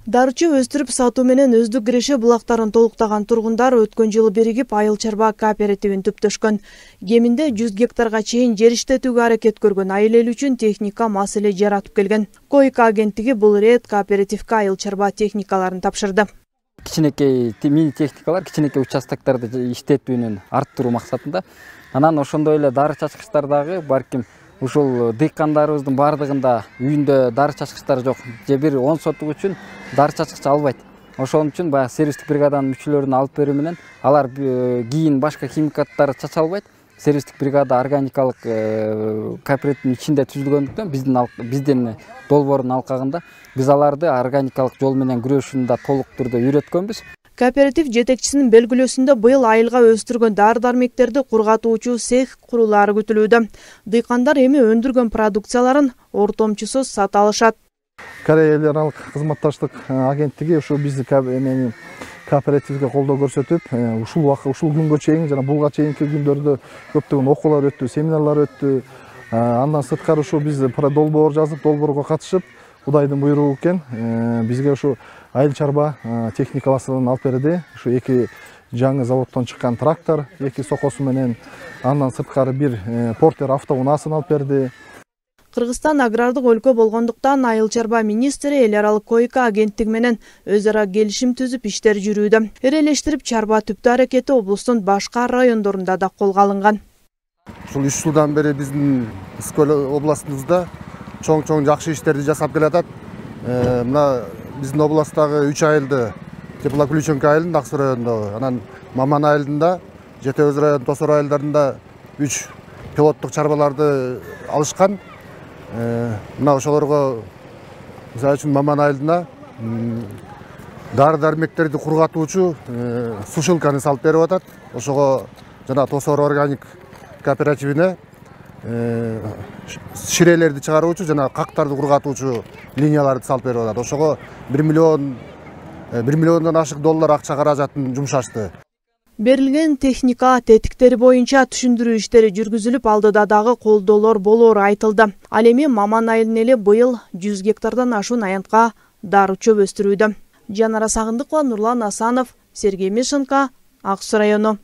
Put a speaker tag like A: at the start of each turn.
A: Дары чөп өстүрүп сатуу менен өздүк киреше булактарын толуктаган тургундар өткөн жылы биригип Айыл чарба кооперативин түптөшкөн. Кеминде 100 гектарга чейин жер иштетүүгө аракет көргөн айыл эл үчүн техника маселе жаратып келген. Койка агенттиги бул ирет кооперативге айыл чарба техникаларын тапшырды.
B: Кичинекей мини техникалар кичинекей участоктарды иштетүүнүн арттыруу максатында. Анан ошондой эле дары чачкычтар дагы балким ушул дыйкандарыбыздын бардыгында үйүндө дары чачкычтар жок. Же бир 10 сотук үчүн дары чачкыч албайт. Ошон үчүн баягы сервистик бригаданын мүчөлөрүнө алып берүү менен алар кийин башка химикаттар чача албайт. Сервистик бригада органикалык кооперативдин ичинде түзүлгөндүктөн биздин долбоордун алкагында биз аларды органикалык жол менен күрөшүүнү да толук түрдө үйрөткөнбүз.
A: Кооператив жетекчисинин белгилөөсүндө быйыл айылга өстүргөн дары-дармектерди кургатуучу цех курулаары күтүлүүдө. Дыйкандар эми өндүргөн продукцияларын ортомчусуз сата алышат.
C: Корея эл аралык кызматташтык агенттиги ушу бизди кооперативге колдоо көрсөтүп, ушул күнгө чейин жана буга чейинки күндөрдө көптөгөн окуулар өттү, семинарлар өттү. Андан сырткары ушу биз долбоор жазып, долбоорго катышып, Кудайдын буйругу экен, бизге ушу айыл чарба техникаларын алып берди. Ушу 2 жаңы заводдон чыккан трактор, 2 сокосу менен, андан сырткары бир портер автоунаасын алып берди.
A: Кыргызстан агрардык өлкө болгондуктан айыл чарба министри эл аралык койка агенттиги менен өз ара келишим түзүп иштер жүрүүдө. Эрелештирип чарба түптүү аракети облустун башка райондорунда да колго алынган.
D: Ушул 3 жылдан бери биздин Ысык областыбызда чоң жакшы иштерди жасап келатат. Мына биздин областтагы 3 айылды Теплоключенко айылын Аксу районундагы, анан Маман айылында, Жете Өз район Тосор айылдарында 3 пилоттук чарбаларды алышкан. Мына ошолорго мисалы үчүн Маман айылына дары-дармектерди кургатуучу сушилканы салып берип атат. Ошого жана Тосор органик кооперативине ширелерди чыгаруучу жана кактарды кургатуучу линияларды салып берип атат. Ошого 1 миллиондон ашык доллар акча каражатын жумшашты.
A: Берилген техника тетиктери боюнча түшүндүрүү иштери жүргүзүлүп, алдыда дагы колдоолор болоору айтылды. Ал эми Маман айылын эли быйыл 100 гектардан ашуун аянтка дары чөп өстүрүүдө. Жанара Сагындыкова, Нурлан Асанов, Сергей Мишенко, Аксу району.